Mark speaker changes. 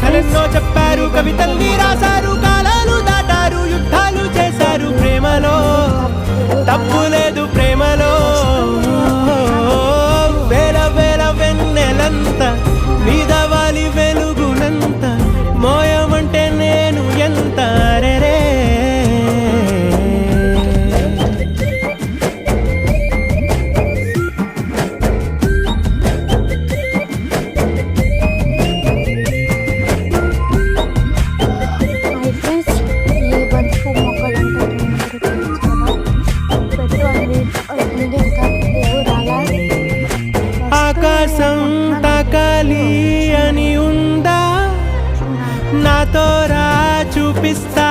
Speaker 1: కథలెన్నో చెప్పారు, కవితల్ని రాశారు, కాలాలు దాటారు, యుద్ధాలు చేశారు, ప్రేమలో తప్పు లేదు, ప్రేమలో వేల వేల వెన్నెలంత మీద వాలి వెలుగునంత మోయమంటే నేను ఎంత రే. ఆకాశం తాకాలి అని ఉందా, నాతో రా చూపిస్తా